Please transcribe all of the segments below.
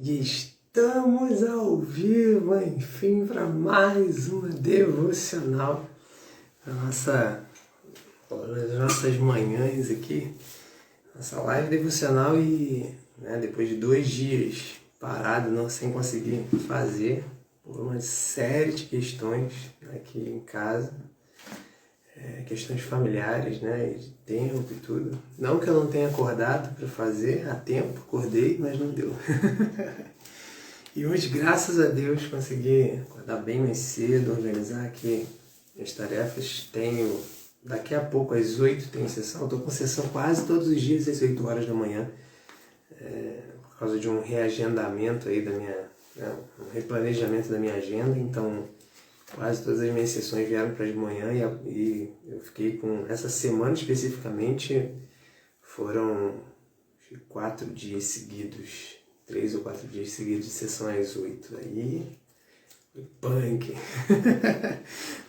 E estamos ao vivo, enfim, para mais uma devocional nas nossas manhãs aqui, nossa live devocional e depois de 2 dias parado, sem conseguir fazer, por uma série de questões aqui em casa, questões familiares, de tempo e tudo. Não que eu não tenha acordado para fazer a tempo, acordei, mas não deu. E hoje, graças a Deus, consegui acordar bem mais cedo, organizar aqui as tarefas. Daqui a pouco, às 8, tenho sessão. Estou com sessão quase todos os dias, às 8 horas da manhã, por causa de um reagendamento aí um replanejamento da minha agenda. Então, quase todas as minhas sessões vieram para de manhã e eu fiquei com, essa semana especificamente, foram 4 dias seguidos, 3 ou 4 dias seguidos de sessão às 8. Aí, punk.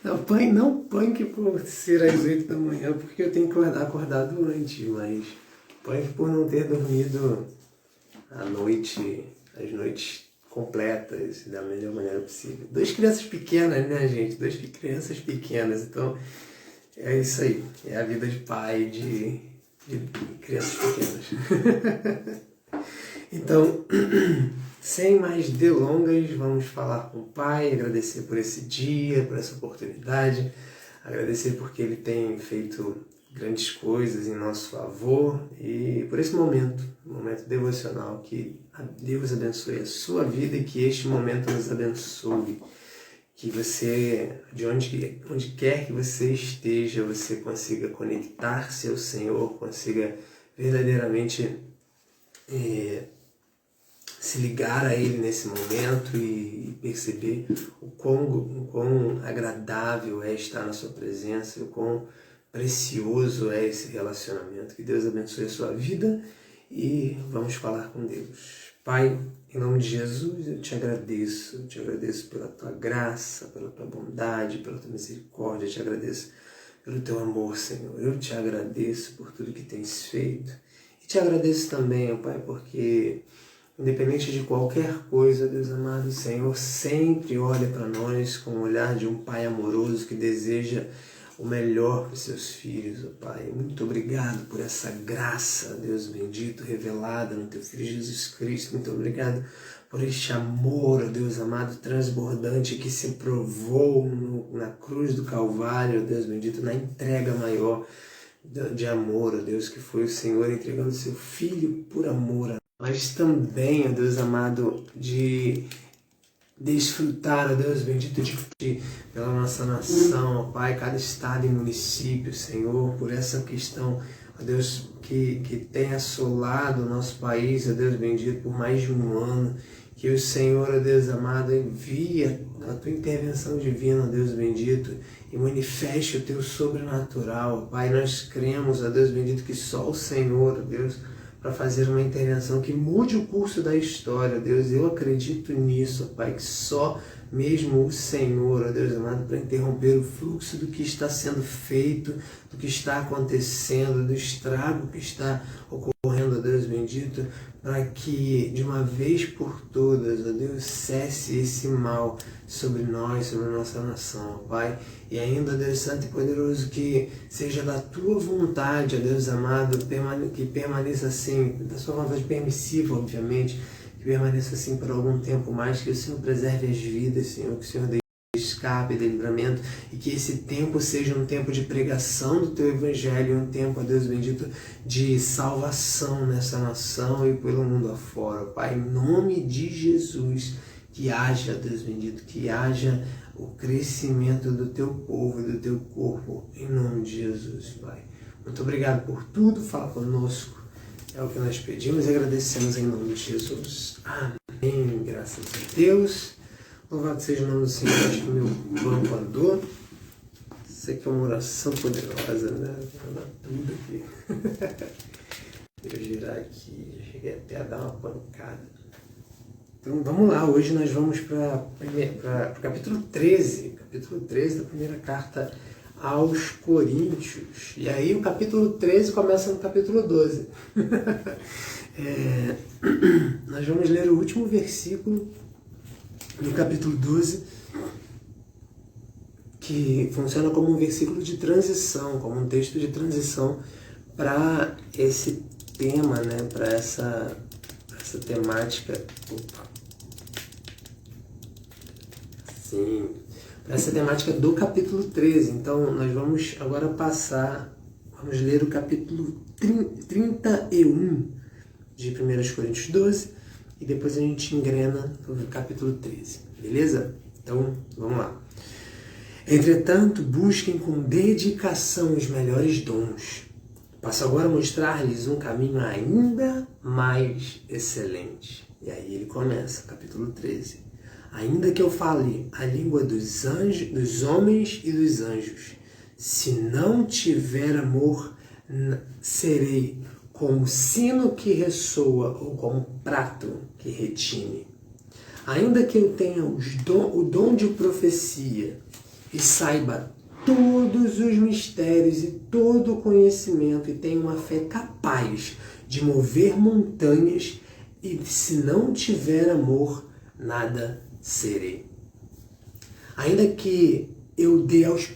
Não punk por ser às 8 da manhã, porque eu tenho que acordar acordado antes, mas punk por não ter dormido as noites completas, da melhor maneira possível. 2 crianças pequenas, né, gente? 2 crianças pequenas, então é isso aí. É a vida de pai de crianças pequenas. Então, sem mais delongas, vamos falar com o Pai, agradecer por esse dia, por essa oportunidade, agradecer porque Ele tem feito grandes coisas em nosso favor e por esse momento devocional, que Deus abençoe a sua vida e que este momento nos abençoe, que você, onde quer que você esteja, você consiga conectar-se ao Senhor, consiga verdadeiramente se ligar a Ele nesse momento e perceber o quão agradável é estar na sua presença, o quão precioso é esse relacionamento. Que Deus abençoe a sua vida e vamos falar com Deus. Pai, em nome de Jesus, eu te agradeço pela tua graça, pela tua bondade, pela tua misericórdia, eu te agradeço pelo teu amor, Senhor. Eu te agradeço por tudo que tens feito e te agradeço também, ó Pai, porque independente de qualquer coisa, Deus amado, o Senhor sempre olha para nós com o olhar de um Pai amoroso que deseja o melhor para os seus filhos, ó Pai. Muito obrigado por essa graça, Deus bendito, revelada no Teu Filho Jesus Cristo. Muito obrigado por este amor, ó Deus amado, transbordante que se provou na cruz do Calvário, ó Deus bendito, na entrega maior de amor, ó Deus, que foi o Senhor entregando o Seu Filho por amor a mas também, ó Deus amado, de desfrutar, ó Deus bendito, pela nossa nação, ó Pai, cada estado e município, Senhor, por essa questão, ó Deus, que tem assolado o nosso país, ó Deus bendito, por mais de um ano, que o Senhor, ó Deus amado, envia a Tua intervenção divina, ó Deus bendito, e manifeste o Teu sobrenatural, ó Pai. Nós cremos, ó Deus bendito, que só o Senhor, ó Deus, para fazer uma intervenção que mude o curso da história, Deus. Eu acredito nisso, Pai, que só mesmo o Senhor, ó Deus amado, para interromper o fluxo do que está sendo feito, do que está acontecendo, do estrago que está ocorrendo, ó Deus bendito, para que de uma vez por todas, ó Deus, cesse esse mal sobre nós, sobre a nossa nação, ó Pai. E ainda, Deus Santo e Poderoso, que seja da Tua vontade, ó Deus amado, que permaneça assim, da Sua vontade permissiva, obviamente, que permaneça assim por algum tempo mais, que o Senhor preserve as vidas, Senhor, que o Senhor dê escape, de livramento, e que esse tempo seja um tempo de pregação do Teu Evangelho, um tempo, ó Deus bendito, de salvação nessa nação e pelo mundo afora, Pai, em nome de Jesus, que haja, Deus bendito, que haja o crescimento do Teu povo e do Teu corpo, em nome de Jesus, Pai. Muito obrigado por tudo, fala conosco, é o que nós pedimos e agradecemos em nome de Jesus. Amém, graças a Deus. Louvado seja o nome do Senhor, acho que o meu banco andou. Isso aqui é uma oração poderosa, né? Vou dar tudo aqui. Deixa eu girar aqui, já cheguei até a dar uma pancada. Então vamos lá, hoje nós vamos para o capítulo 13 da primeira carta aos Coríntios. E aí o capítulo 13 começa no capítulo 12. Nós vamos ler o último versículo do capítulo 12, que funciona como um versículo de transição, como um texto de transição para esse tema, né? Para essa temática. Sim, para essa temática do capítulo 13. Então, nós vamos agora vamos ler o capítulo 31 de 1 Coríntios 12 e depois a gente engrena no capítulo 13, beleza? Então, vamos lá. Entretanto, busquem com dedicação os melhores dons. Passo agora a mostrar-lhes um caminho ainda mais excelente. E aí ele começa, capítulo 13. Ainda que eu fale a língua dos homens e dos anjos, se não tiver amor, serei como sino que ressoa ou como prato que retine. Ainda que eu tenha o dom de profecia e saiba todos os mistérios e todo o conhecimento e tenha uma fé capaz de mover montanhas, e se não tiver amor, nada serei. Ainda que eu dê aos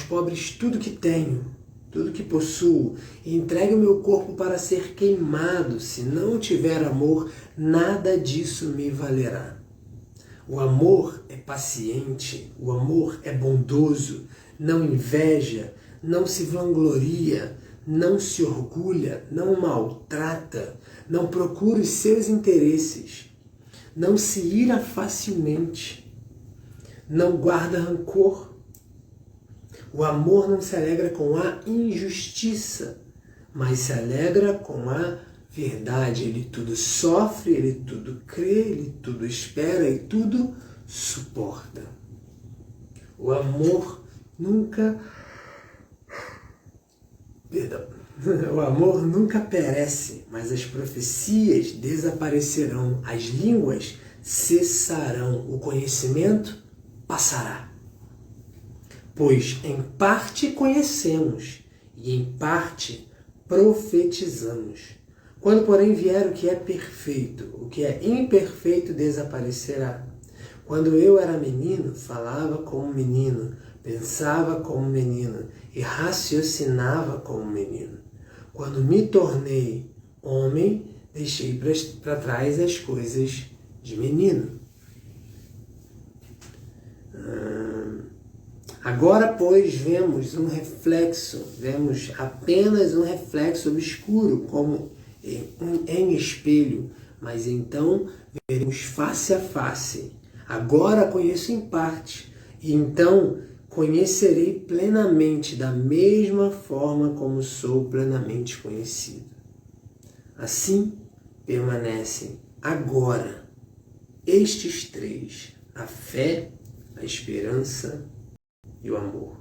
pobres tudo que tenho, tudo que possuo, e entregue o meu corpo para ser queimado, se não tiver amor, nada disso me valerá. O amor é paciente, o amor é bondoso, não inveja, não se vangloria, não se orgulha, não maltrata, não procura os seus interesses, não se ira facilmente, não guarda rancor. O amor não se alegra com a injustiça, mas se alegra com a verdade. Ele tudo sofre, ele tudo crê, ele tudo espera e tudo suporta. O amor nunca... O amor nunca perece, mas as profecias desaparecerão, as línguas cessarão, o conhecimento passará. Pois em parte conhecemos e em parte profetizamos. Quando, porém, vier o que é perfeito, o que é imperfeito desaparecerá. Quando eu era menino, falava como menino, pensava como menino e raciocinava como menino. Quando me tornei homem, deixei para trás as coisas de menino. Agora, pois, vemos apenas um reflexo obscuro, como em espelho, mas então veremos face a face. Agora conheço em parte, e então conhecerei plenamente, da mesma forma como sou plenamente conhecido. Assim permanecem agora estes três: a fé, a esperança e o amor.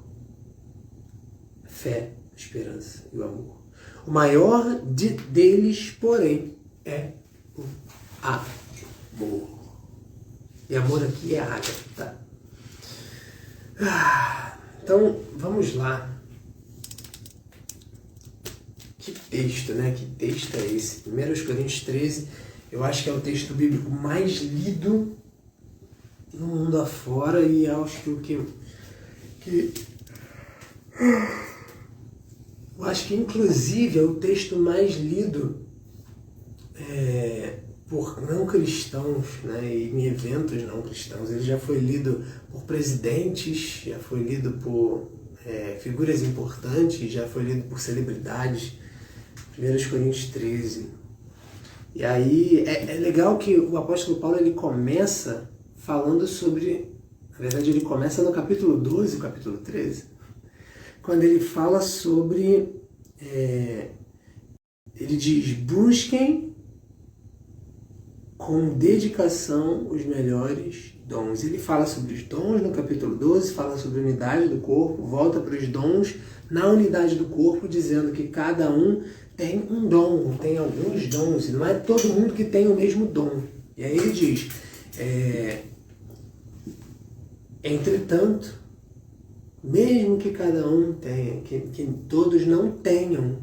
A fé, a esperança e o amor. O maior deles, porém, é o amor. E amor aqui é ágape, tá? Então, vamos lá. Que texto, né? Que texto é esse? 1 Coríntios 13, eu acho que é o texto bíblico mais lido no mundo afora, e acho que eu acho que inclusive é o texto mais lido por não cristãos, né, e em eventos não cristãos. Ele já foi lido por presidentes, já foi lido por figuras importantes, já foi lido por celebridades. 1 Coríntios 13. E aí é legal que o apóstolo Paulo ele começa falando sobre... Na verdade, ele começa no capítulo 12, capítulo 13, quando ele fala sobre... ele diz: busquem com dedicação os melhores dons. Ele fala sobre os dons no capítulo 12, fala sobre a unidade do corpo, volta para os dons na unidade do corpo, dizendo que cada um tem um dom, tem alguns dons, e não é todo mundo que tem o mesmo dom. E aí ele diz: entretanto, Mesmo que cada um tenha, que todos não tenham,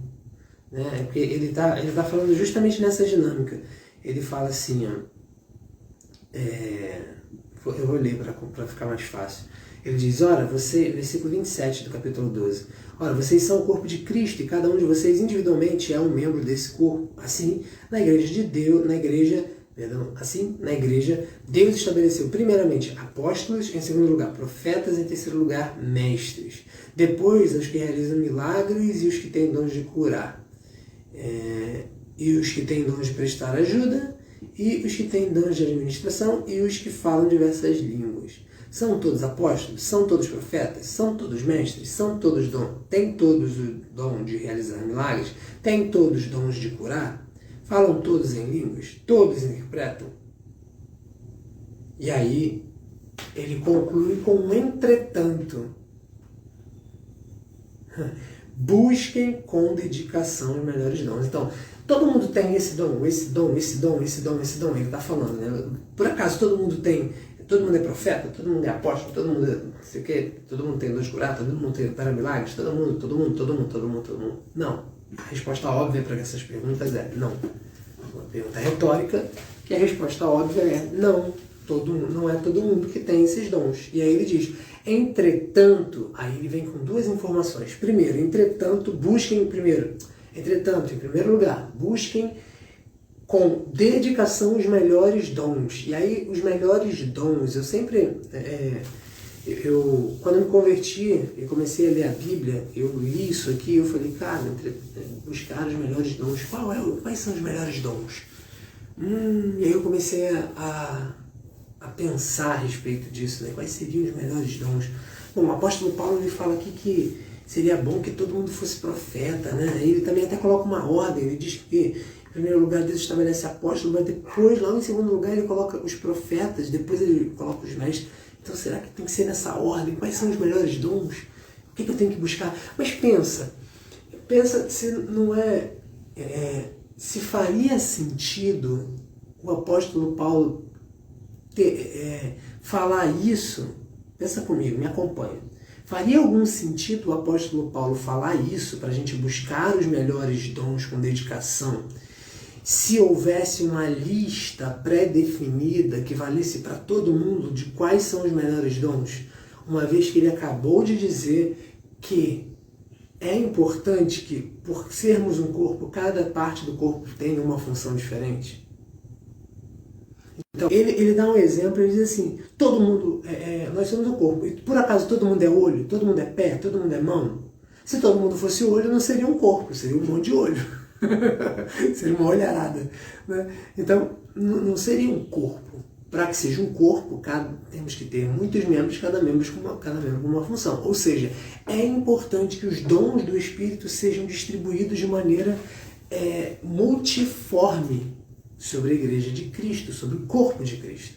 né? Porque ele tá falando justamente nessa dinâmica. Ele fala assim, ó, eu vou ler para ficar mais fácil. Ele diz, ora, versículo 27 do capítulo 12. Ora, vocês são o corpo de Cristo e cada um de vocês individualmente é um membro desse corpo. Assim, na igreja de Deus, na igreja, Deus estabeleceu primeiramente apóstolos, em segundo lugar profetas, em terceiro lugar mestres. Depois, os que realizam milagres e os que têm dons de curar. E os que têm dons de prestar ajuda, e os que têm dons de administração, e os que falam diversas línguas. São todos apóstolos? São todos profetas? São todos mestres? São todos têm todos o dom de realizar milagres? Têm todos dons de curar? Falam todos em línguas? Todos interpretam? E aí, ele conclui com um entretanto. Busquem com dedicação os melhores dons. Então, todo mundo tem esse dom. Ele está falando, né? Por acaso todo mundo é profeta, todo mundo é apóstolo, todo mundo todo mundo tem dom de curar, todo mundo tem para milagres, todo mundo. Não. A resposta óbvia para essas perguntas é não. Uma pergunta retórica, que a resposta óbvia é não. Não é todo mundo que tem esses dons. E aí ele diz, entretanto, aí ele vem com duas informações. Primeiro, em primeiro lugar, busquem com dedicação os melhores dons. E aí, os melhores dons, eu sempre... quando eu me converti e comecei a ler a Bíblia, eu li isso aqui e eu falei, cara, buscar os melhores dons. Quais são os melhores dons? E aí eu comecei a pensar a respeito disso, né? Quais seriam os melhores dons? Bom, o apóstolo Paulo ele fala aqui que seria bom que todo mundo fosse profeta, né? Ele também até coloca uma ordem, ele diz que em primeiro lugar Deus estabelece apóstolo, mas depois, logo em segundo lugar, ele coloca os profetas, depois ele coloca os mestres. Então será que tem que ser nessa ordem? Quais são os melhores dons? O que eu tenho que buscar? Mas pensa se não se faria sentido o apóstolo Paulo falar isso. Pensa comigo, me acompanha. Faria algum sentido o apóstolo Paulo falar isso para a gente buscar os melhores dons com dedicação se houvesse uma lista pré-definida que valesse para todo mundo de quais são os melhores dons? Uma vez que ele acabou de dizer que é importante que, por sermos um corpo, cada parte do corpo tenha uma função diferente. Então, ele dá um exemplo, ele diz assim, todo mundo, nós somos o corpo, e por acaso todo mundo é olho, todo mundo é pé, todo mundo é mão? Se todo mundo fosse olho, não seria um corpo, seria um monte de olho. Seria uma olharada. Né? Então, não seria um corpo. Para que seja um corpo, temos que ter muitos membros, cada membro com uma função. Ou seja, é importante que os dons do Espírito sejam distribuídos de maneira multiforme sobre a igreja de Cristo, sobre o corpo de Cristo.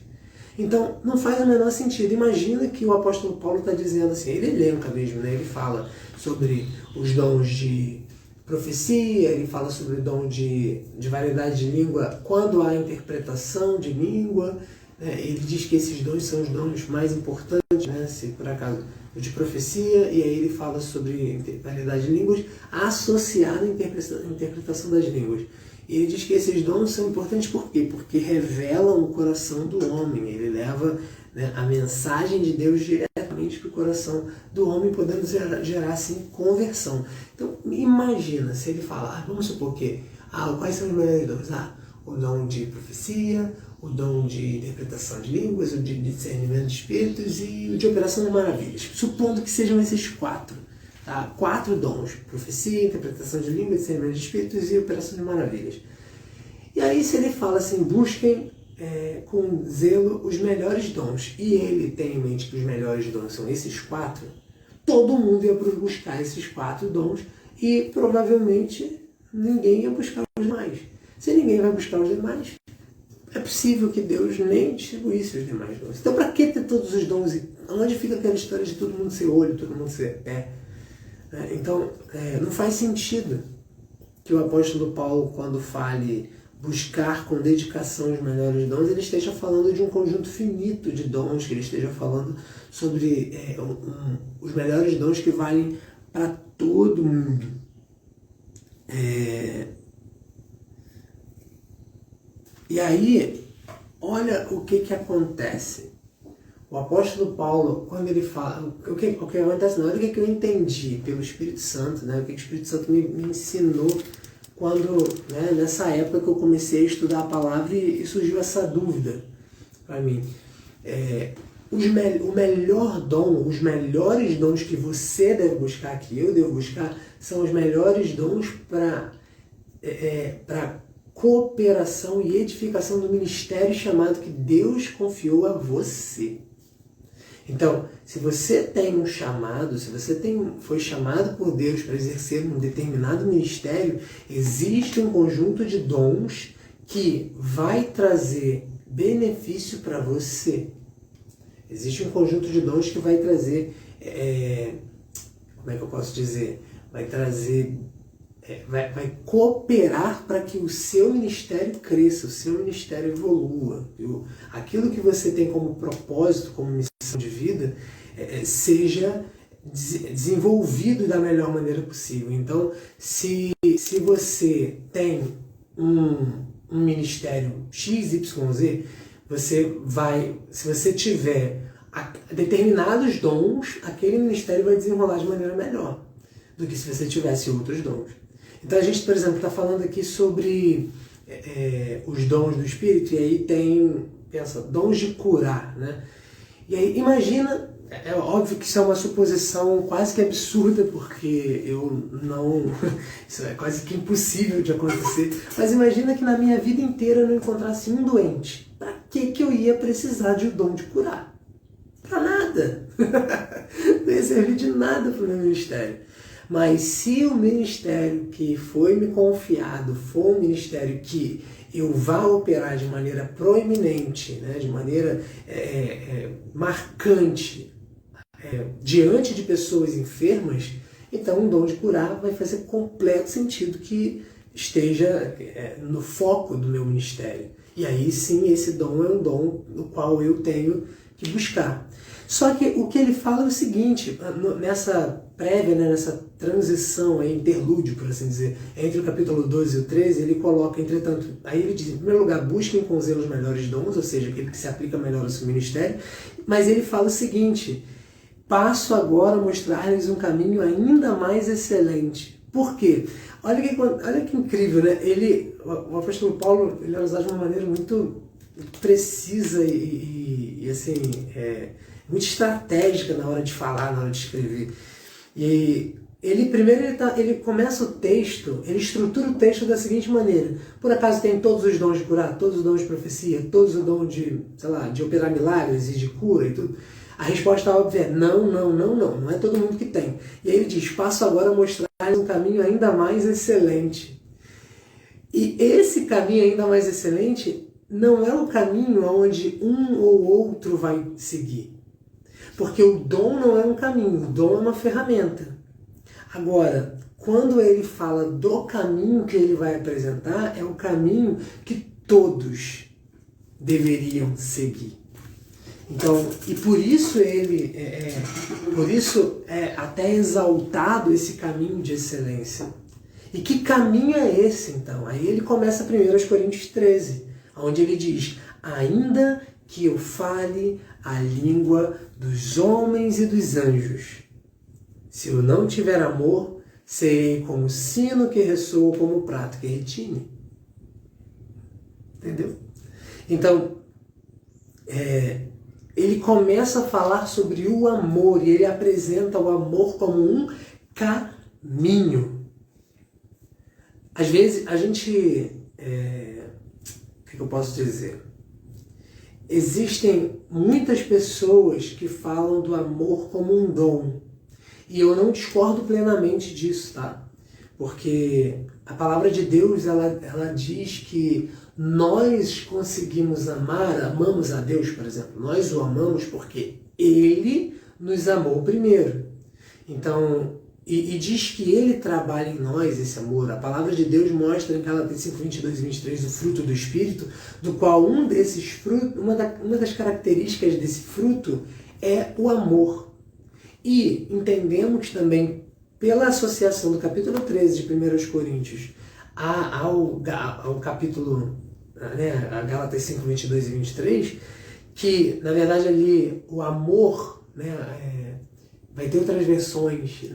Então, não faz o menor sentido. Imagina que o apóstolo Paulo está dizendo assim, ele elenca mesmo, né? Ele fala sobre os dons de profecia, ele fala sobre o dom de variedade de língua, quando há interpretação de língua, ele diz que esses dons são os dons mais importantes, né? Se por acaso o de profecia, e aí ele fala sobre variedade de línguas associada à interpretação das línguas. E ele diz que esses dons são importantes por quê? Porque revelam o coração do homem. Ele leva, né, a mensagem de Deus diretamente para o coração do homem, podendo gerar assim, conversão. Então, imagina se ele falar, vamos supor que, quais são os melhores dons? O dom de profecia, o dom de interpretação de línguas, o de discernimento de espíritos e o de operação de maravilhas. Supondo que sejam esses 4. Tá? 4 dons: profecia, interpretação de línguas, discernimento de espíritos e operação de maravilhas. E aí, se ele fala assim, busquem com zelo os melhores dons, e ele tem em mente que os melhores dons são esses 4, todo mundo ia buscar esses 4 dons e provavelmente ninguém ia buscar os demais. Se ninguém vai buscar os demais, é possível que Deus nem distribuísse os demais dons. Então, para que ter todos os dons? Onde fica aquela história de todo mundo ser olho, todo mundo ser pé? Então, não faz sentido que o apóstolo Paulo, quando fale buscar com dedicação os melhores dons, ele esteja falando de um conjunto finito de dons, que ele esteja falando sobre os melhores dons que valem para todo mundo. E aí, olha o que acontece. O apóstolo Paulo, quando ele fala, o que acontece, não, olha o que eu entendi pelo Espírito Santo, né? O que o Espírito Santo me ensinou quando, né, nessa época que eu comecei a estudar a palavra e surgiu essa dúvida para mim. O melhor dom, os melhores dons que você deve buscar, que eu devo buscar, são os melhores dons para cooperação e edificação do ministério chamado que Deus confiou a você. Então, se você tem um chamado, se você foi chamado por Deus para exercer um determinado ministério, existe um conjunto de dons que vai trazer benefício para você. Existe um conjunto de dons que vai trazer, como é que eu posso dizer? Vai trazer, vai cooperar para que o seu ministério cresça, o seu ministério evolua. Aquilo que você tem como propósito, como missão de vida, seja desenvolvido da melhor maneira possível. Então, se você tem um ministério XYZ, se você tiver determinados dons, aquele ministério vai desenrolar de maneira melhor do que se você tivesse outros dons. Então a gente, por exemplo, está falando aqui sobre os dons do Espírito, e aí pensa, dons de curar, né? E aí imagina, é óbvio que isso é uma suposição quase que absurda, porque isso é quase que impossível de acontecer, mas imagina que na minha vida inteira eu não encontrasse um doente. Para que eu ia precisar de um dom de curar? Para nada! Não ia servir de nada para o meu ministério. Mas se o ministério que foi me confiado for um ministério que eu vá operar de maneira proeminente, né, de maneira marcante, diante de pessoas enfermas, então um dom de curar vai fazer completo sentido que esteja no foco do meu ministério. E aí sim, esse dom é um dom no qual eu tenho que buscar. Só que o que ele fala é o seguinte, nessa prévia, né, nessa transição, interlúdio, por assim dizer, entre o capítulo 12 e o 13, ele coloca, entretanto, aí ele diz, em primeiro lugar, busquem com zelo os melhores dons, ou seja, aquele que se aplica melhor ao seu ministério, mas ele fala o seguinte, passo agora a mostrar-lhes um caminho ainda mais excelente. Por quê? Olha que incrível, né? O apóstolo Paulo, ele é usado de uma maneira muito precisa e assim, muito estratégica na hora de falar, na hora de escrever. E ele começa o texto, ele estrutura o texto da seguinte maneira: por acaso tem todos os dons de curar, todos os dons de profecia, todos os dons de, de operar milagres e de cura e tudo? A resposta óbvia é não é todo mundo que tem. E aí ele diz, passo agora a mostrar um caminho ainda mais excelente. E esse caminho ainda mais excelente não é o caminho onde um ou outro vai seguir. Porque o dom não é um caminho, o dom é uma ferramenta. Agora, quando ele fala do caminho que ele vai apresentar, é o caminho que todos deveriam seguir. Então, e por isso é até exaltado esse caminho de excelência. E que caminho é esse, então? Aí ele começa primeiro aos Coríntios 13, onde ele diz, ainda que eu fale a língua dos homens e dos anjos, se eu não tiver amor, serei como o sino que ressoa, como o prato que retine. Entendeu? Então, ele começa a falar sobre o amor, e ele apresenta o amor como um caminho. Às vezes, a gente... o que eu posso dizer? Existem muitas pessoas que falam do amor como um dom. E eu não discordo plenamente disso, tá? Porque a palavra de Deus, ela diz que nós conseguimos amamos a Deus, por exemplo. Nós o amamos porque Ele nos amou primeiro. Então, e diz que ele trabalha em nós esse amor. A palavra de Deus mostra em Gálatas 5, 22 e 23 o fruto do Espírito, do qual um desses frutos, uma das características desse fruto é o amor. E entendemos também, pela associação do capítulo 13 de 1 Coríntios ao capítulo, né, a Gálatas 5, 22 e 23, que, na verdade, ali o amor, né, vai ter outras versões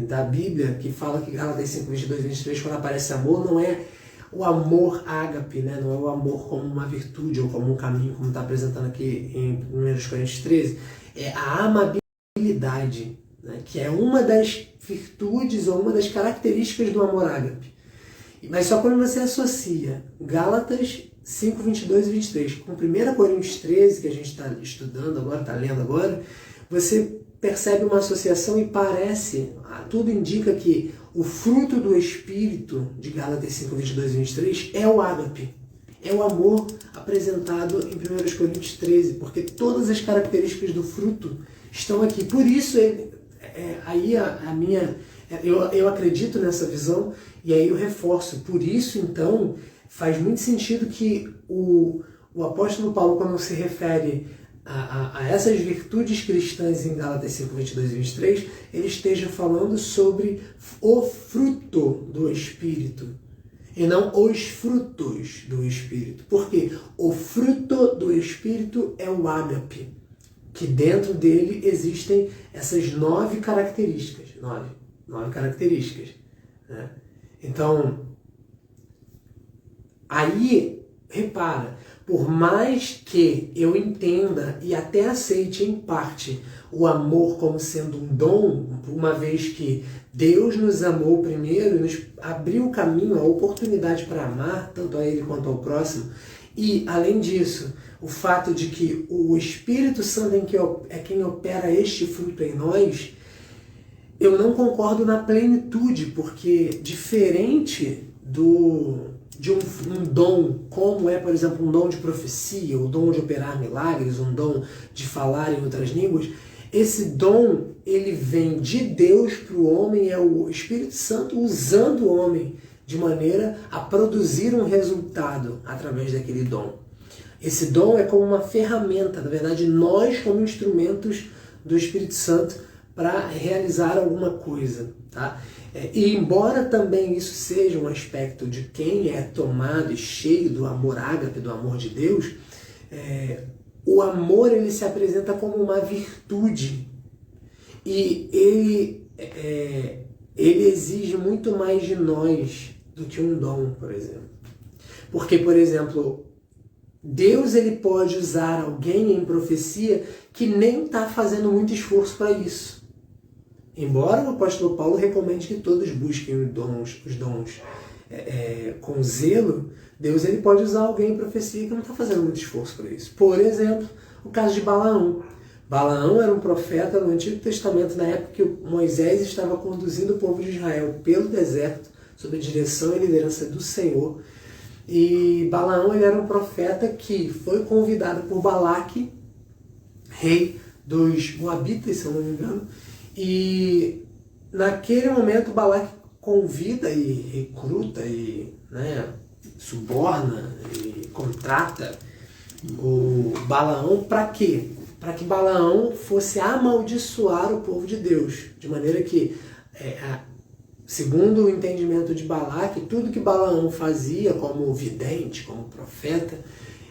da Bíblia que fala que Gálatas 5, 22 e 23, quando aparece amor, não é o amor ágape, né, não é o amor como uma virtude ou como um caminho, como está apresentando aqui em 1 Coríntios 13, é a amabilidade, né, que é uma das virtudes ou uma das características do amor ágape. Mas só quando você associa Gálatas 5, 22 e 23 com 1 Coríntios 13, que a gente está estudando agora, está lendo agora, você percebe uma associação e tudo indica que o fruto do Espírito de Gálatas 5, 22 e 23 é o ágape, é o amor apresentado em 1 Coríntios 13, porque todas as características do fruto estão aqui. Por isso, eu acredito nessa visão e aí eu reforço. Por isso, então, faz muito sentido que o apóstolo Paulo, quando se refere a essas virtudes cristãs em Gálatas 5, 22 e 23, ele esteja falando sobre o fruto do Espírito e não os frutos do Espírito. Por quê? O fruto do Espírito é o ágape, que dentro dele existem essas 9 características. 9 características. Né? Então, aí, repara, por mais que eu entenda e até aceite em parte o amor como sendo um dom, uma vez que Deus nos amou primeiro e nos abriu o caminho, a oportunidade para amar, tanto a Ele quanto ao próximo, e, além disso, o fato de que o Espírito Santo é quem opera este fruto em nós, eu não concordo na plenitude, porque diferente de um dom, como é, por exemplo, um dom de profecia, o dom de operar milagres, um dom de falar em outras línguas, esse dom, ele vem de Deus para o homem, é o Espírito Santo usando o homem de maneira a produzir um resultado através daquele dom. Esse dom é como uma ferramenta, na verdade, nós como instrumentos do Espírito Santo para realizar alguma coisa, tá? E embora também isso seja um aspecto de quem é tomado e cheio do amor ágape, do amor de Deus, o amor ele se apresenta como uma virtude e ele exige muito mais de nós do que um dom, por exemplo. Porque, por exemplo, Deus ele pode usar alguém em profecia que nem está fazendo muito esforço para isso. Embora o apóstolo Paulo recomende que todos busquem os dons com zelo, Deus ele pode usar alguém em profecia que não está fazendo muito esforço para isso. Por exemplo, o caso de Balaão. Balaão era um profeta no Antigo Testamento, na época que Moisés estava conduzindo o povo de Israel pelo deserto, sob a direção e liderança do Senhor. E Balaão ele era um profeta que foi convidado por Balaque, rei dos Moabitas, se eu não me engano, e naquele momento Balaque convida e recruta e suborna e contrata o Balaão para quê? Para que Balaão fosse amaldiçoar o povo de Deus, de maneira que, segundo o entendimento de Balaque, tudo que Balaão fazia como vidente, como profeta,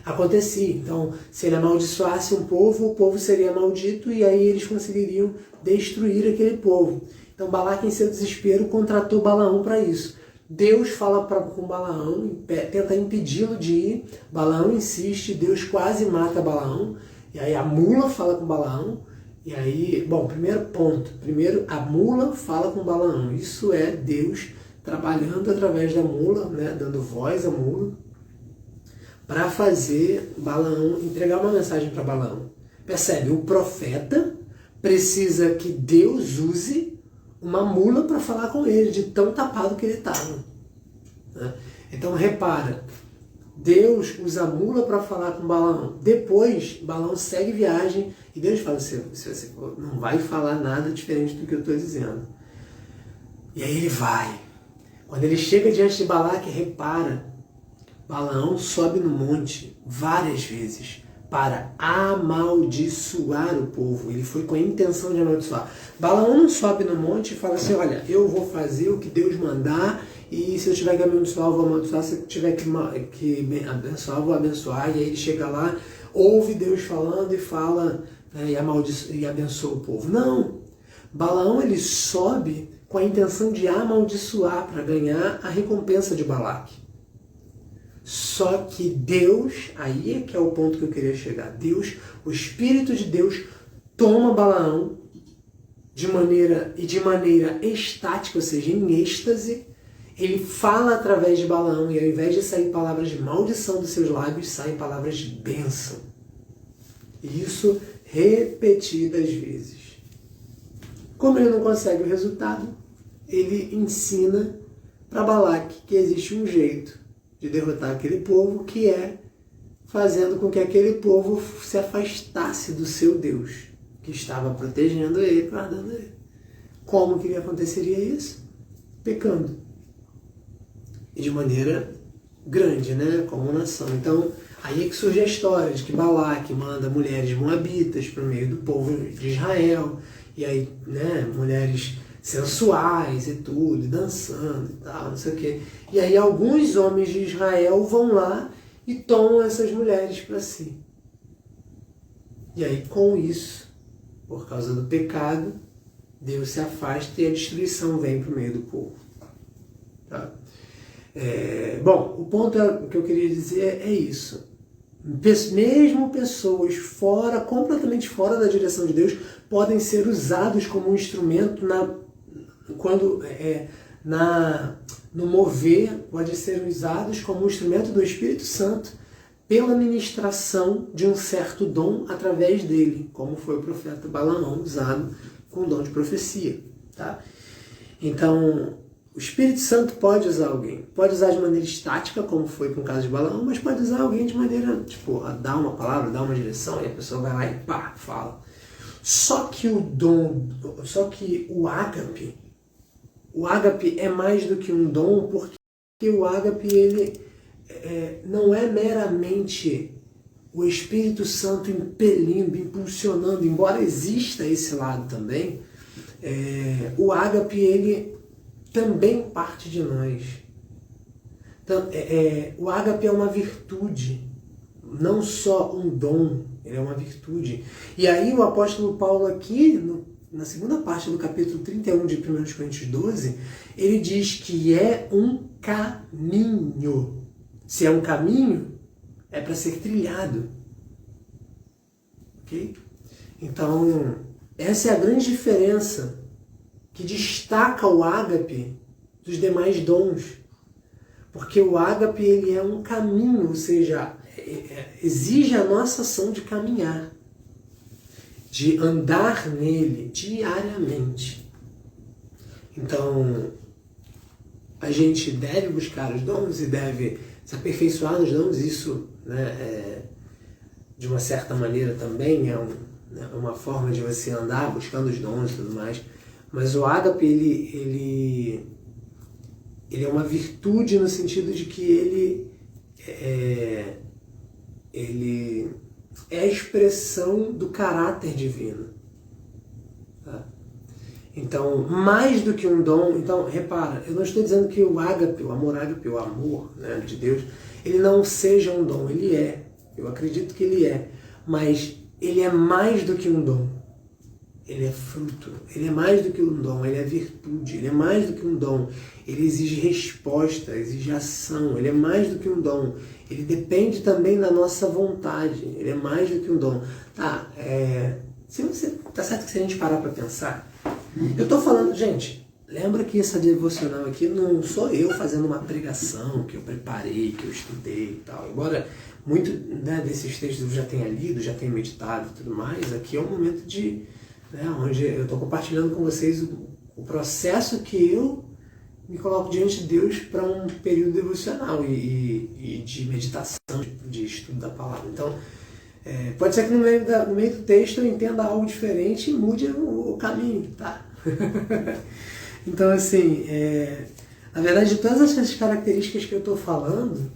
acontecia. Então, se ele amaldiçoasse um povo, o povo seria maldito e aí eles conseguiriam destruir aquele povo. Então, Balaque, em seu desespero, contratou Balaão para isso. Deus fala com Balaão, tenta impedi-lo de ir. Balaão insiste, Deus quase mata Balaão. E aí a mula fala com Balaão. E aí, primeiro ponto. Primeiro, a mula fala com Balaão. Isso é Deus trabalhando através da mula, dando voz à mula, para fazer Balaão, entregar uma mensagem para Balaão. Percebe? O profeta precisa que Deus use uma mula para falar com ele, de tão tapado que ele estava. Então repara, Deus usa a mula para falar com Balaão. Depois, Balaão segue viagem e Deus fala assim, você não vai falar nada diferente do que eu estou dizendo. E aí ele vai. Quando ele chega diante de Balaque, repara, Balaão sobe no monte várias vezes para amaldiçoar o povo. Ele foi com a intenção de amaldiçoar. Balaão não sobe no monte e fala assim, olha, eu vou fazer o que Deus mandar e se eu tiver que abençoar, eu vou amaldiçoar. Se eu tiver que abençoar, eu vou abençoar. E aí ele chega lá, ouve Deus falando e fala, né, e abençoa o povo. Não! Balaão ele sobe com a intenção de amaldiçoar para ganhar a recompensa de Balaque. Só que Deus, aí é que é o ponto que eu queria chegar, Deus, o Espírito de Deus toma Balaão de maneira estática, ou seja, em êxtase, ele fala através de Balaão e ao invés de sair palavras de maldição dos seus lábios, saem palavras de bênção. E isso repetidas vezes. Como ele não consegue o resultado, ele ensina para Balaque que existe um jeito de derrotar aquele povo, que é fazendo com que aquele povo se afastasse do seu Deus, que estava protegendo ele, guardando ele. Como que aconteceria isso? Pecando. E de maneira grande, né? Como nação. Então, aí é que surge a história de que Balaque manda mulheres moabitas para o meio do povo de Israel, e aí, né, mulheres sensuais e tudo, e dançando e tal, não sei o quê. E aí alguns homens de Israel vão lá e tomam essas mulheres para si. E aí com isso, por causa do pecado, Deus se afasta e a destruição vem para o meio do povo. Tá? Bom, o ponto que eu queria dizer é isso. Mesmo pessoas completamente fora da direção de Deus, podem ser usados como um instrumento no mover, pode ser usados como um instrumento do Espírito Santo pela ministração de um certo dom através dele, como foi o profeta Balaão usado com o dom de profecia. Tá? Então, o Espírito Santo pode usar alguém. Pode usar de maneira estática, como foi com o caso de Balaão, mas pode usar alguém de maneira, tipo, a dar uma palavra, dar uma direção, e a pessoa vai lá e pá, fala. Só que o ágape é mais do que um dom, porque o ágape, ele não é meramente o Espírito Santo impelindo, impulsionando, embora exista esse lado também, o ágape, ele também parte de nós. Então, o ágape é uma virtude, não só um dom, ele é uma virtude. E aí o apóstolo Paulo aqui, na segunda parte do capítulo 31 de 1 Coríntios 12, ele diz que é um caminho. Se é um caminho, é para ser trilhado. Ok? Então, essa é a grande diferença que destaca o ágape dos demais dons. Porque o ágape, ele é um caminho, ou seja, exige a nossa ação de caminhar, de andar nele diariamente. Então, a gente deve buscar os dons e deve se aperfeiçoar nos dons. Isso, né, de uma certa maneira também é uma forma de você andar buscando os dons e tudo mais. Mas o ágape, ele é uma virtude no sentido de que ele é a expressão do caráter divino. Tá? Então, mais do que um dom... Então, repara, eu não estou dizendo que o ágape, o amor ágape, o amor, né, de Deus, ele não seja um dom. Ele é. Eu acredito que ele é. Mas ele é mais do que um dom. Ele é fruto, ele é mais do que um dom, ele é virtude, ele é mais do que um dom, ele exige resposta, exige ação, ele é mais do que um dom, ele depende também da nossa vontade, ele é mais do que um dom. Tá, tá certo que se a gente parar para pensar, eu estou falando, gente, lembra que essa devocional aqui não sou eu fazendo uma pregação que eu preparei, que eu estudei e tal, embora muito, né, desses textos eu já tenha lido, já tenha meditado e tudo mais, aqui é um momento onde eu estou compartilhando com vocês o processo que eu me coloco diante de Deus para um período devocional e de meditação, de estudo da palavra. Então, pode ser que no meio do texto eu entenda algo diferente e mude o caminho, tá? Então, assim, na verdade, de todas essas características que eu estou falando,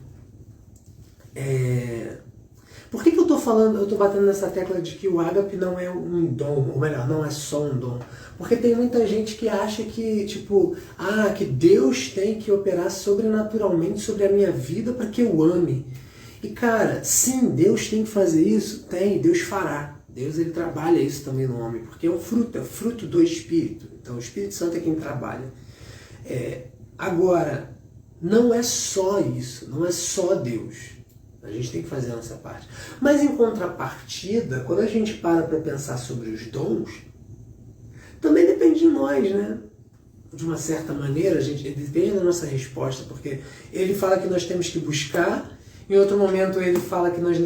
por que eu estou falando, eu estou batendo nessa tecla de que o ágape não é um dom, ou melhor, não é só um dom? Porque tem muita gente que acha que, tipo, que Deus tem que operar sobrenaturalmente sobre a minha vida para que eu ame. E cara, sim, Deus tem que fazer isso? Tem, Deus fará. Deus, ele trabalha isso também no homem, porque é fruto do Espírito. Então o Espírito Santo é quem trabalha. Agora, não é só isso, não é só Deus. A gente tem que fazer a nossa parte. Mas em contrapartida, quando a gente para pensar sobre os dons, também depende de nós, né? De uma certa maneira, depende da nossa resposta, porque ele fala que nós temos que buscar, em outro momento ele fala que nós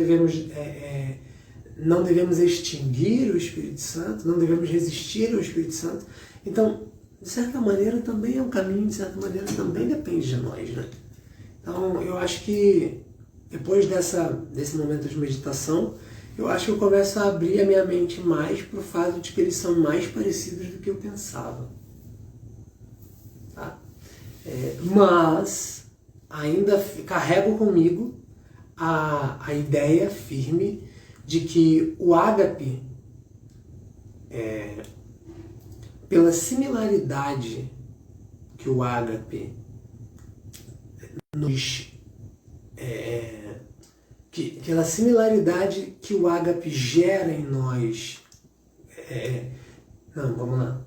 não devemos extinguir o Espírito Santo, não devemos resistir ao Espírito Santo. Então, de certa maneira também é um caminho, de certa maneira também depende de nós, né? Então, eu acho que depois desse momento de meditação, eu acho que eu começo a abrir a minha mente mais para o fato de que eles são mais parecidos do que eu pensava. Tá? Mas ainda carrego comigo a ideia firme de que o ágape, pela similaridade que o ágape nos... pela similaridade que o ágape gera em nós... não, vamos lá.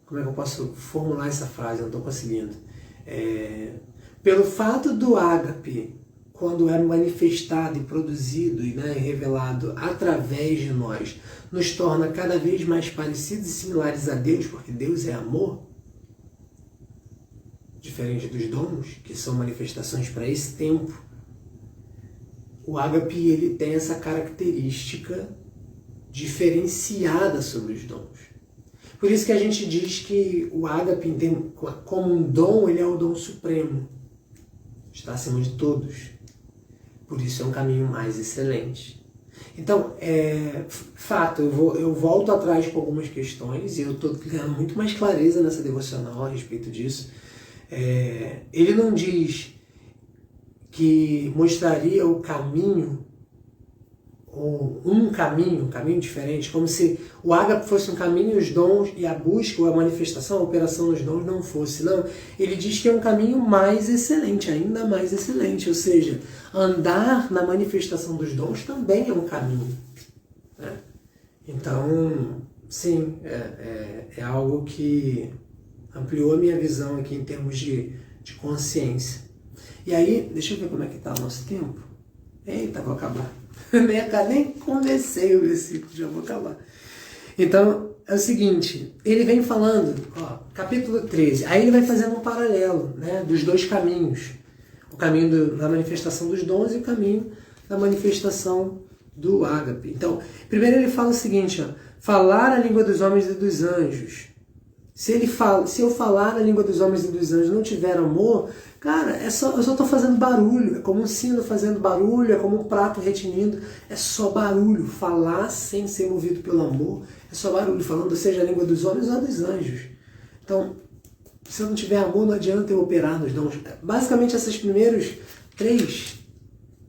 Como é que eu posso formular essa frase? Eu não estou conseguindo. Pelo fato do ágape, quando é manifestado e produzido e revelado através de nós, nos torna cada vez mais parecidos e similares a Deus, porque Deus é amor, diferente dos dons, que são manifestações para esse tempo. O ágape, ele tem essa característica diferenciada sobre os dons. Por isso que a gente diz que o ágape, como um dom, ele é o dom supremo. Está acima de todos. Por isso é um caminho mais excelente. Então, fato, eu volto atrás com algumas questões e eu estou ganhando muito mais clareza nessa devocional a respeito disso. Ele não diz que mostraria o caminho, ou um caminho diferente, como se o ágape fosse um caminho e os dons, e a busca, ou a manifestação, a operação dos dons não fosse. Não, ele diz que é um caminho mais excelente, ainda mais excelente, ou seja, andar na manifestação dos dons também é um caminho. Né? Então, sim, é algo que ampliou a minha visão aqui em termos de consciência. E aí, deixa eu ver como é que está o nosso tempo. Eita, vou acabar. Nem comecei o versículo, já vou acabar. Então, é o seguinte, ele vem falando, capítulo 13, aí ele vai fazendo um paralelo, né, dos dois caminhos. O caminho da manifestação dos dons e o caminho da manifestação do ágape. Então, primeiro ele fala o seguinte, falar a língua dos homens e dos anjos. Se eu falar a língua dos homens e dos anjos e não tiver amor, cara, eu só estou fazendo barulho. É como um sino fazendo barulho, é como um prato retinindo. É só barulho. Falar sem ser movido pelo amor é só barulho. Falando seja a língua dos homens ou dos anjos. Então, se eu não tiver amor, não adianta eu operar nos dons. Basicamente, esses primeiros três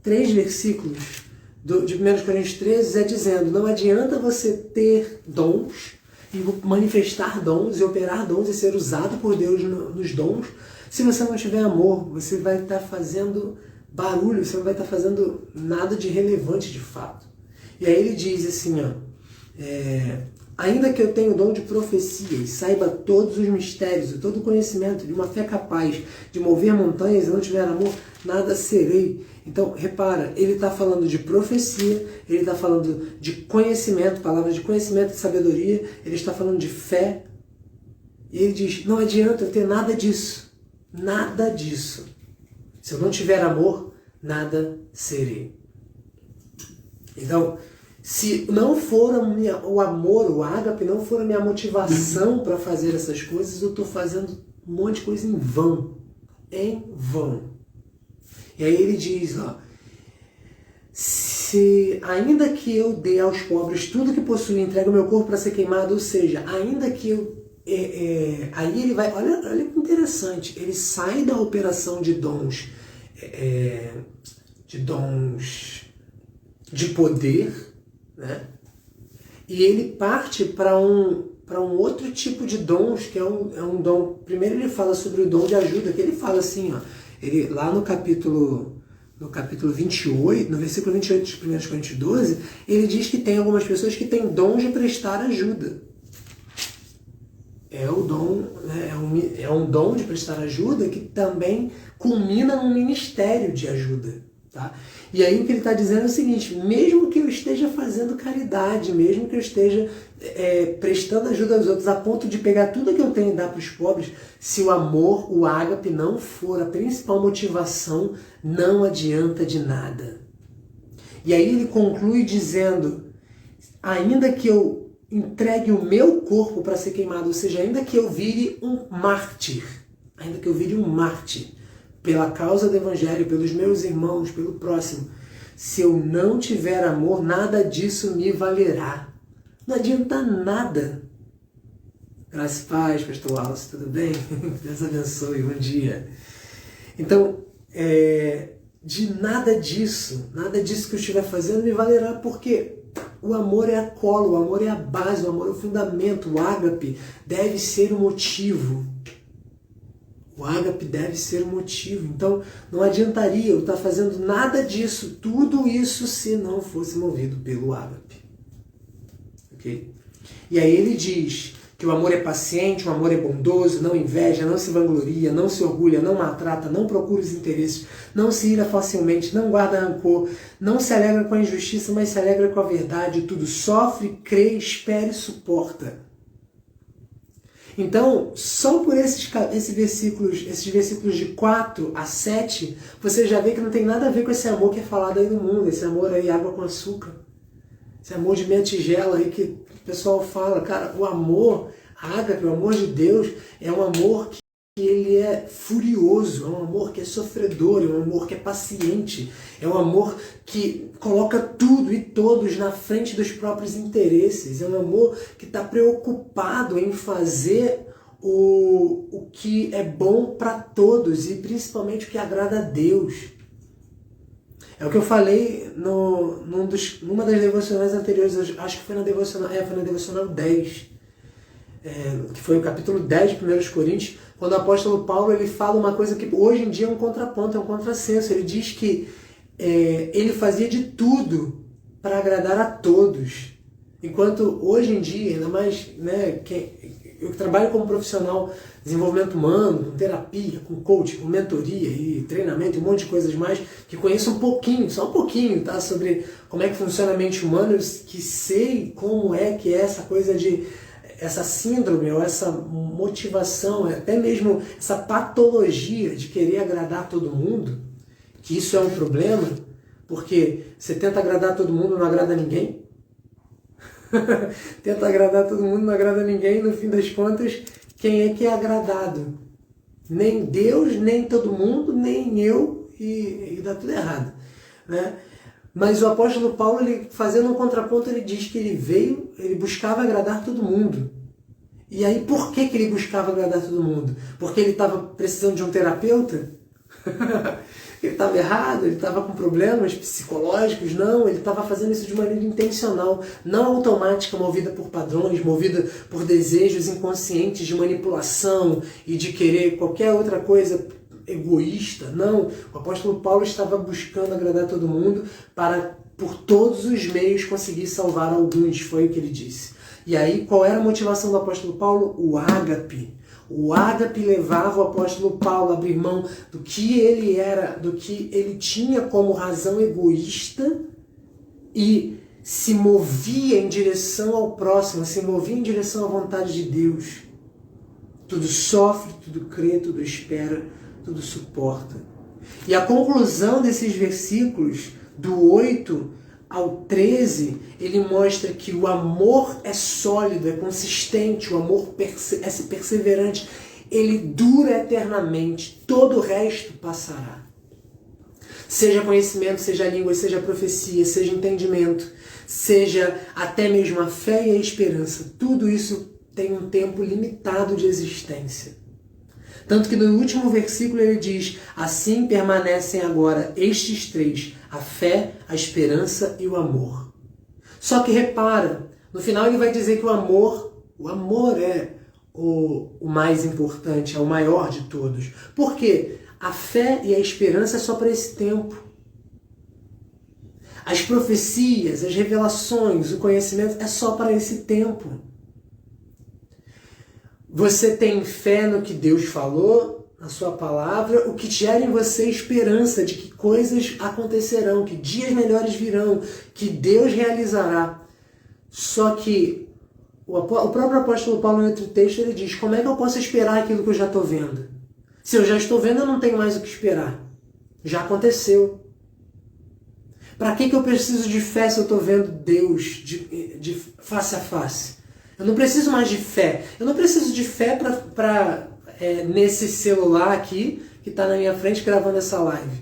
versículos de 1 Coríntios 13 é dizendo, não adianta você ter dons e manifestar dons e operar dons e ser usado por Deus nos dons, se você não tiver amor, você vai estar fazendo barulho, você não vai estar fazendo nada de relevante de fato. E aí ele diz assim, ainda que eu tenha o dom de profecia e saiba todos os mistérios e todo o conhecimento de uma fé capaz de mover montanhas e não tiver amor, nada serei. Então, repara, ele está falando de profecia, ele está falando de conhecimento, palavras de conhecimento e sabedoria, ele está falando de fé. E ele diz, não adianta eu ter nada disso. Nada disso. Se eu não tiver amor, nada serei. Então, se não for o amor, o ágape, não for a minha motivação para fazer essas coisas, eu estou fazendo um monte de coisa em vão. Em vão. E aí ele diz, ó, se ainda que eu dê aos pobres tudo que possuo e entregue o meu corpo para ser queimado, ou seja, ainda que eu... aí ele vai... Olha que interessante. Ele sai da operação de dons... de poder, né? E ele parte para um outro tipo de dons, que é um dom... Primeiro ele fala sobre o dom de ajuda, que ele fala assim, ó, ele, lá no capítulo 28, no versículo 28 de 1 Coríntios 12, ele diz que tem algumas pessoas que têm dom de prestar ajuda. É o dom, né, é um dom de prestar ajuda que também culmina num ministério de ajuda. Tá? E aí o que ele está dizendo é o seguinte, mesmo que eu esteja fazendo caridade, mesmo que eu esteja prestando ajuda aos outros, a ponto de pegar tudo que eu tenho e dar para os pobres, se o amor, o ágape, não for a principal motivação, não adianta de nada. E aí ele conclui dizendo, ainda que eu entregue o meu corpo para ser queimado, ou seja, ainda que eu vire um mártir, pela causa do Evangelho, pelos meus irmãos, pelo próximo, se eu não tiver amor, nada disso me valerá. Não adianta nada. Graças e paz, pastor Wallace, tudo bem? Deus abençoe, bom dia. Então, de nada disso que eu estiver fazendo me valerá, porque o amor é a cola, o amor é a base, o amor é o fundamento, o ágape deve ser o motivo. O ágape deve ser o motivo. Então, não adiantaria eu estar fazendo nada disso, tudo isso, se não fosse movido pelo ágape. Ok? E aí ele diz que o amor é paciente, o amor é bondoso, não inveja, não se vangloria, não se orgulha, não maltrata, não procura os interesses, não se ira facilmente, não guarda rancor, não se alegra com a injustiça, mas se alegra com a verdade, tudo sofre, crê, espera e suporta. Então, só por esses versículos de 4 a 7, você já vê que não tem nada a ver com esse amor que é falado aí no mundo, esse amor aí, água com açúcar. Esse amor de meia tigela aí que o pessoal fala. Cara, o amor, ágape, o amor de Deus, é um amor que ele é furioso, é um amor que é sofredor, é um amor que é paciente, é um amor que coloca tudo e todos na frente dos próprios interesses, é um amor que está preocupado em fazer o que é bom para todos e principalmente o que agrada a Deus. É o que eu falei numa das devocionais anteriores, acho que foi na devocional 10, que foi o capítulo 10 de 1 Coríntios, quando o apóstolo Paulo ele fala uma coisa que hoje em dia é um contraponto, é um contrassenso. Ele diz que ele fazia de tudo para agradar a todos. Enquanto hoje em dia, ainda mais, né, eu trabalho como profissional de desenvolvimento humano, com terapia, com coaching, com mentoria e treinamento, e um monte de coisas mais, que conheço um pouquinho, só um pouquinho, tá, sobre como é que funciona a mente humana, que sei como é que é essa coisa de essa síndrome ou essa motivação, até mesmo essa patologia de querer agradar todo mundo, que isso é um problema, porque você tenta agradar todo mundo, não agrada ninguém. Tenta agradar todo mundo, não agrada ninguém, no fim das contas, quem é que é agradado? Nem Deus, nem todo mundo, nem eu, e dá tudo errado, né? Mas o apóstolo Paulo, ele, fazendo um contraponto, ele diz que ele buscava agradar todo mundo. E aí, por que ele buscava agradar todo mundo? Porque ele estava precisando de um terapeuta? Ele estava errado? Ele estava com problemas psicológicos? Não, ele estava fazendo isso de maneira intencional, não automática, movida por padrões, movida por desejos inconscientes de manipulação e de querer qualquer outra coisa egoísta. Não, o apóstolo Paulo estava buscando agradar todo mundo para, por todos os meios, conseguir salvar alguns, foi o que ele disse. E aí, qual era a motivação do apóstolo Paulo? O ágape. O ágape levava o apóstolo Paulo a abrir mão do que ele era, do que ele tinha como razão egoísta e se movia em direção ao próximo, se movia em direção à vontade de Deus. Tudo sofre, tudo crê, tudo espera, tudo suporta. E a conclusão desses versículos, do 8 ao 13, ele mostra que o amor é sólido, é consistente, o amor é perseverante. ele dura eternamente, todo o resto passará. Seja conhecimento, seja língua, seja profecia, seja entendimento, seja até mesmo a fé e a esperança, tudo isso tem um tempo limitado de existência. Tanto que no último versículo ele diz: assim permanecem agora estes três, a fé, a esperança e o amor. Só que repara, no final ele vai dizer que o amor é o mais importante, é o maior de todos. Por quê? A fé e a esperança é só para esse tempo. As profecias, as revelações, o conhecimento é só para esse tempo. Você tem fé no que Deus falou, na sua palavra, o que gera em você esperança de que coisas acontecerão, que dias melhores virão, que Deus realizará. Só que o próprio apóstolo Paulo, em outro texto, ele diz: como é que eu posso esperar aquilo que eu já estou vendo? Se eu já estou vendo, eu não tenho mais o que esperar. Já aconteceu. Para que eu preciso de fé se eu estou vendo Deus de face a face? Eu não preciso mais de fé. Eu não preciso de fé para nesse celular aqui, que está na minha frente gravando essa live.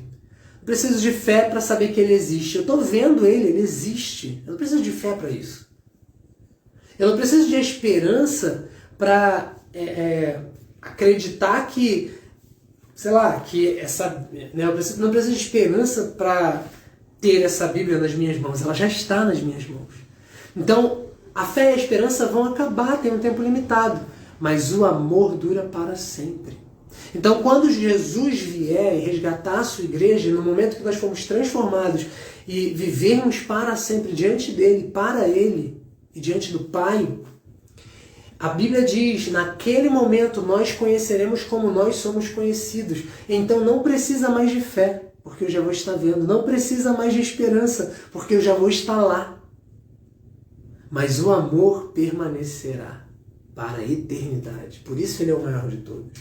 Eu preciso de fé para saber que ele existe. Eu estou vendo ele existe. Eu não preciso de fé para isso. Eu não preciso de esperança para acreditar que, sei lá, que essa... Né, eu não preciso de esperança para ter essa Bíblia nas minhas mãos. Ela já está nas minhas mãos. Então, a fé e a esperança vão acabar, tem um tempo limitado. Mas o amor dura para sempre. Então, quando Jesus vier e resgatar a sua igreja, no momento que nós formos transformados e vivermos para sempre diante dele, para ele e diante do Pai, a Bíblia diz: naquele momento nós conheceremos como nós somos conhecidos. Então não precisa mais de fé, porque eu já vou estar vendo. Não precisa mais de esperança, porque eu já vou estar lá. Mas o amor permanecerá para a eternidade. Por isso ele é o maior de todos.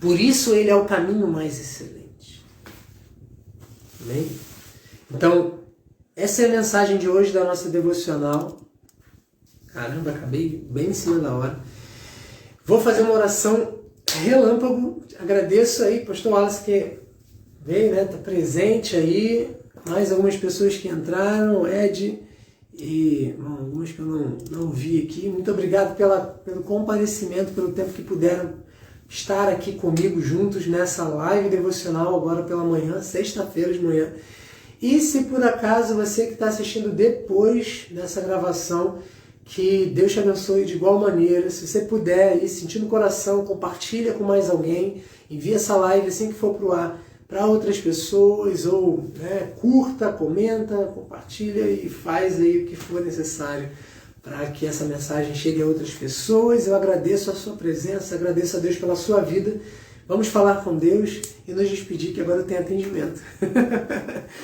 Por isso ele é o caminho mais excelente. Amém? Então, essa é a mensagem de hoje da nossa devocional. Caramba, acabei bem em cima da hora. Vou fazer uma oração relâmpago. Agradeço aí, pastor Wallace, que veio, né? Está presente aí. Mais algumas pessoas que entraram, Ed e algumas que eu não vi aqui. Muito obrigado pelo comparecimento, pelo tempo que puderam estar aqui comigo juntos nessa live devocional agora pela manhã, sexta-feira de manhã. E se por acaso você que está assistindo depois dessa gravação, que Deus te abençoe de igual maneira. Se você puder, ir sentindo o coração, compartilha com mais alguém, envia essa live assim que for pro ar para outras pessoas, ou curta, comenta, compartilha e faz aí o que for necessário para que essa mensagem chegue a outras pessoas. Eu agradeço a sua presença, agradeço a Deus pela sua vida. Vamos falar com Deus e nos despedir, que agora eu tenho atendimento.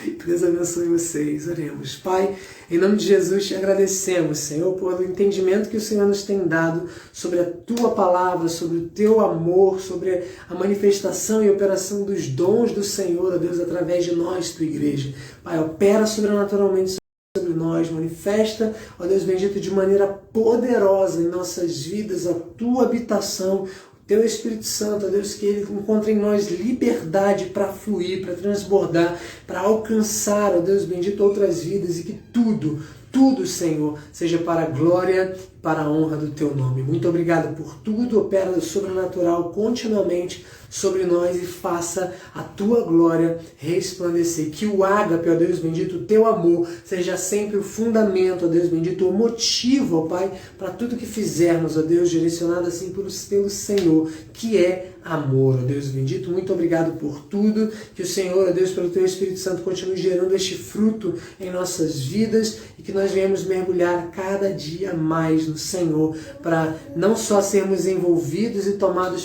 Que Deus abençoe vocês. Oremos. Pai, em nome de Jesus te agradecemos, Senhor, pelo entendimento que o Senhor nos tem dado sobre a Tua palavra, sobre o Teu amor, sobre a manifestação e operação dos dons do Senhor, ó Deus, através de nós, Tua igreja. Pai, opera sobrenaturalmente sobre nós, manifesta, ó Deus bendito, de maneira poderosa em nossas vidas a Tua habitação, Teu Espírito Santo, ó Deus, que Ele encontre em nós liberdade para fluir, para transbordar, para alcançar, ó Deus bendito, outras vidas, e que tudo, Senhor, seja para a glória e para a honra do Teu nome. Muito obrigado por tudo, opera do sobrenatural continuamente sobre nós e faça a Tua glória resplandecer. Que o ágape, ó Deus bendito, o Teu amor, seja sempre o fundamento, ó Deus bendito, o motivo, ó Pai, para tudo que fizermos, ó Deus, direcionado assim pelo Senhor, que é amor, ó Deus bendito. Muito obrigado por tudo. Que o Senhor, ó Deus, pelo Teu Espírito Santo, continue gerando este fruto em nossas vidas e que nós venhamos mergulhar cada dia mais no Senhor, para não só sermos envolvidos e tomados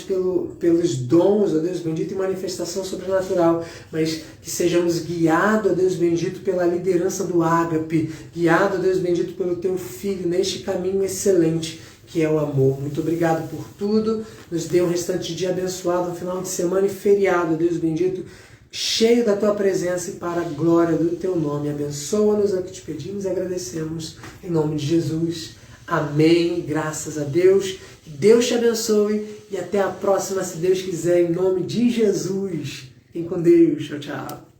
pelos dons, ó Deus bendito, e manifestação sobrenatural, mas que sejamos guiados, ó Deus bendito, pela liderança do ágape, guiados, ó Deus bendito, pelo Teu Filho, neste caminho excelente, que é o amor. Muito obrigado por tudo. Nos dê um restante dia abençoado, um final de semana e feriado, Deus bendito, cheio da Tua presença e para a glória do Teu nome. Abençoa-nos, é o que te pedimos e agradecemos. Em nome de Jesus. Amém, graças a Deus. Deus te abençoe e até a próxima, se Deus quiser, em nome de Jesus. Fiquem com Deus. Tchau, tchau.